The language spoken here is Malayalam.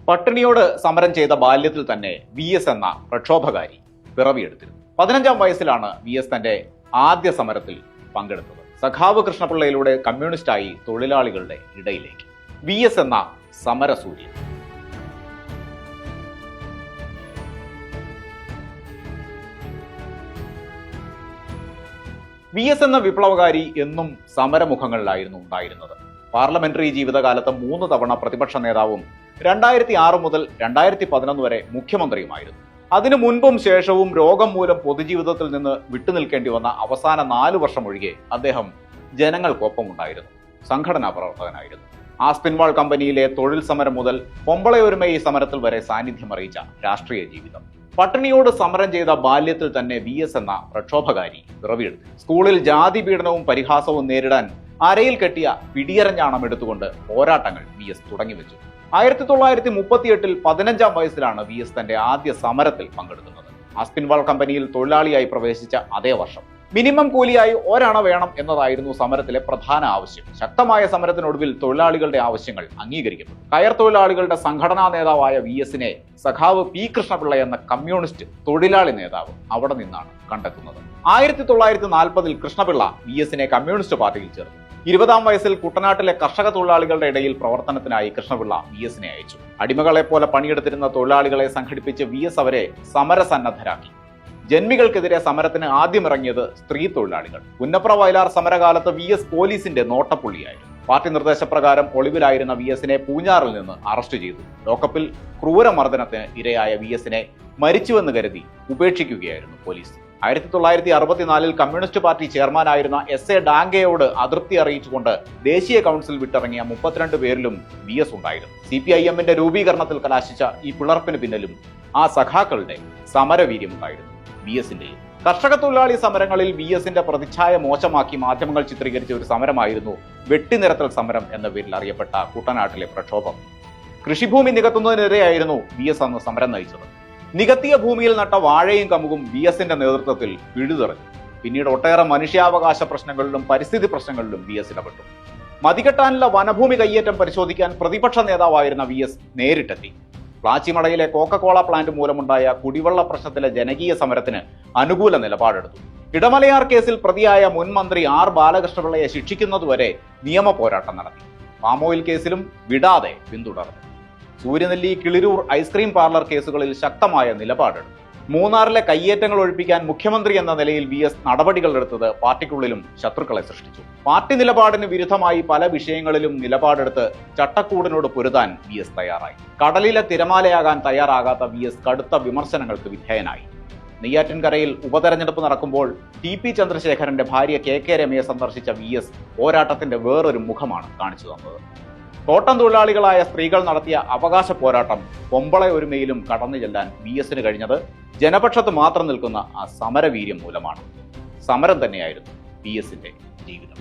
പട്ടിണിയോട് സമരം ചെയ്ത ബാല്യത്തിൽ തന്നെ VS എന്ന പ്രക്ഷോഭകാരി പിറവിയെടുത്തിരുന്നു. 15-ാം വയസ്സിലാണ് VS തന്റെ ആദ്യ സമരത്തിൽ പങ്കെടുത്തത്. സഖാവ് കൃഷ്ണപിള്ളയിലൂടെ കമ്മ്യൂണിസ്റ്റായി തൊഴിലാളികളുടെ ഇടയിലേക്ക്. VS എന്ന സമരസൂര്യൻ. VS എന്ന വിപ്ലവകാരി എന്നും സമരമുഖങ്ങളിലായിരുന്നു ഉണ്ടായിരുന്നത്. പാർലമെന്ററി ജീവിതകാലത്ത് 3 തവണ പ്രതിപക്ഷ നേതാവും 2006 മുതൽ 2011 വരെ മുഖ്യമന്ത്രിയുമായിരുന്നു. അതിനു മുൻപും ശേഷവും രോഗം മൂലം പൊതുജീവിതത്തിൽ നിന്ന് വിട്ടുനിൽക്കേണ്ടി വന്ന അവസാന 4 വർഷം ഒഴികെ അദ്ദേഹം ജനങ്ങൾക്കൊപ്പമുണ്ടായിരുന്നു. സംഘടനാ പ്രവർത്തകനായിരുന്നു. ആസ്പിൻവാൾ കമ്പനിയിലെ തൊഴിൽ സമരം മുതൽ പൊമ്പളയൊരുമ ഈ സമരത്തിൽ വരെ സാന്നിധ്യം അറിയിച്ച രാഷ്ട്രീയ ജീവിതം. പട്ടിണിയോട് സമരം ചെയ്ത ബാല്യത്തിൽ തന്നെ VS എന്ന പ്രക്ഷോഭകാരി പിറവിയെടുത്തു. സ്കൂളിൽ ജാതി പീഡനവും പരിഹാസവും നേരിടാൻ അരയിൽ കെട്ടിയ പിടിയരഞ്ഞാണം എടുത്തുകൊണ്ട് പോരാട്ടങ്ങൾ VS തുടങ്ങിവെച്ചു. 1938-ൽ 15-ാം വയസ്സിലാണ് VS തന്റെ ആദ്യ സമരത്തിൽ പങ്കെടുക്കുന്നത്. ആസ്പിൻവാൾ കമ്പനിയിൽ തൊഴിലാളിയായി പ്രവേശിച്ച അതേ വർഷം മിനിമം കൂലിയായി ഒരണ വേണം എന്നതായിരുന്നു സമരത്തിലെ പ്രധാന ആവശ്യം. ശക്തമായ സമരത്തിനൊടുവിൽ തൊഴിലാളികളുടെ ആവശ്യങ്ങൾ അംഗീകരിക്കപ്പെട്ടു. കയർ തൊഴിലാളികളുടെ സംഘടനാ നേതാവായ VSനെ സഖാവ് P കൃഷ്ണപിള്ള എന്ന കമ്മ്യൂണിസ്റ്റ് തൊഴിലാളി നേതാവ് അവിടെ നിന്നാണ് കണ്ടെത്തുന്നത്. 1940-ൽ കൃഷ്ണപിള്ള VSനെ കമ്മ്യൂണിസ്റ്റ് പാർട്ടിയിൽ ചേർന്നു. 20-ാം വയസ്സിൽ കുട്ടനാട്ടിലെ കർഷക തൊഴിലാളികളുടെ ഇടയിൽ പ്രവർത്തനത്തിനായി കൃഷ്ണപിള്ള VSനെ അയച്ചു. അടിമകളെ പോലെ പണിയെടുത്തിരുന്ന തൊഴിലാളികളെ സംഘടിപ്പിച്ച് VS അവരെ സമരസന്നദ്ധരാക്കി. ജന്മികൾക്കെതിരെ സമരത്തിന് ആദ്യം ഇറങ്ങിയത് സ്ത്രീ തൊഴിലാളികൾ. പുന്നപ്ര വയലാർ സമരകാലത്ത് VS പോലീസിന്റെ നോട്ടപ്പുള്ളിയായിരുന്നു. പാർട്ടി നിർദ്ദേശപ്രകാരം ഒളിവിലായിരുന്ന VSനെ പൂഞ്ഞാറിൽ നിന്ന് അറസ്റ്റ് ചെയ്തു. ലോക്കപ്പിൽ ക്രൂരമർദ്ദനത്തിന് ഇരയായ VSനെ മരിച്ചുവെന്ന് കരുതി ഉപേക്ഷിക്കുകയായിരുന്നു പോലീസ്. 1964-ൽ കമ്മ്യൂണിസ്റ്റ് പാർട്ടി ചെയർമാനായിരുന്ന SA ഡാംഗെയോട് അതൃപ്തി അറിയിച്ചുകൊണ്ട് ദേശീയ കൗൺസിൽ വിട്ടിറങ്ങിയ 32 പേരിലും VS ഉണ്ടായിരുന്നു. CPIM-ന്റെ രൂപീകരണത്തിൽ കലാശിച്ച ഈ പിളർപ്പിന് പിന്നിലും ആ സഖാക്കളുടെ സമരവീര്യമുണ്ടായിരുന്നു. VS-ന്റെയും കർഷക തൊഴിലാളി സമരങ്ങളിൽ VS-ന്റെ പ്രതിച്ഛായ മോശമാക്കി മാധ്യമങ്ങൾ ചിത്രീകരിച്ച ഒരു സമരമായിരുന്നു വെട്ടിനിരത്തൽ സമരം എന്ന പേരിൽ അറിയപ്പെട്ട കുട്ടനാട്ടിലെ പ്രക്ഷോഭം. കൃഷിഭൂമി നികത്തുന്നതിനെതിരെയായിരുന്നു VS അന്ന് സമരം നയിച്ചത്. നികത്തിയ ഭൂമിയിൽ നട്ട വാഴയും കമുകും VS-ന്റെ നേതൃത്വത്തിൽ പിഴുതെറിഞ്ഞു. പിന്നീട് ഒട്ടേറെ മനുഷ്യാവകാശ പ്രശ്നങ്ങളിലും പരിസ്ഥിതി പ്രശ്നങ്ങളിലും VS ഇടപെട്ടു. മതികെട്ടാനുള്ള വനഭൂമി കയ്യേറ്റം പരിശോധിക്കാൻ പ്രതിപക്ഷ നേതാവായിരുന്ന VS നേരിട്ടെത്തി. പ്ലാച്ചിമടയിലെ കോക്കക്കോള പ്ലാന്റ് മൂലമുണ്ടായ കുടിവെള്ള പ്രശ്നത്തിലെ ജനകീയ സമരത്തിന് അനുകൂല നിലപാടെടുത്തു. ഇടമലയാർ കേസിൽ പ്രതിയായ മുൻ മന്ത്രി R ബാലകൃഷ്ണപിള്ളയെ ശിക്ഷിക്കുന്നതുവരെ നിയമ പോരാട്ടം നടത്തി. പാമോയിൽ കേസിലും വിടാതെ പിന്തുടർന്നു. സൂര്യനെല്ലി, കിളിരൂർ ഐസ്ക്രീം പാർലർ കേസുകളിൽ ശക്തമായ നിലപാടെടുത്തു. മൂന്നാറിലെ കയ്യേറ്റങ്ങൾ ഒഴിപ്പിക്കാൻ മുഖ്യമന്ത്രി എന്ന നിലയിൽ VS നടപടികളെടുത്തത് പാർട്ടിക്കുള്ളിലും ശത്രുക്കളെ സൃഷ്ടിച്ചു. പാർട്ടി നിലപാടിന് വിരുദ്ധമായി പല വിഷയങ്ങളിലും നിലപാടെടുത്ത് ചട്ടക്കൂടിനോട് പൊരുതാൻ VS തയ്യാറായി. കടലിലെ തിരമാലയാകാൻ തയ്യാറാകാത്ത VS കടുത്ത വിമർശനങ്ങൾക്ക് വിധേയനായി. നെയ്യാറ്റിൻകരയിൽ ഉപതെരഞ്ഞെടുപ്പ് നടക്കുമ്പോൾ TP ചന്ദ്രശേഖരന്റെ ഭാര്യ KK രമയെ സന്ദർശിച്ച VS പോരാട്ടത്തിന്റെ വേറൊരു മുഖമാണ് കാണിച്ചു തന്നത്. തോട്ടം തൊഴിലാളികളായ സ്ത്രീകൾ നടത്തിയ അവകാശ പോരാട്ടം പൊമ്പളയൊരുമയിലും കടന്നു ചെല്ലാൻ VS-ന് കഴിഞ്ഞത് ജനപക്ഷത്ത് മാത്രം നിൽക്കുന്ന ആ സമരവീര്യം മൂലമാണ്. സമരം തന്നെയായിരുന്നു VS-ന്റെ ജീവിതം.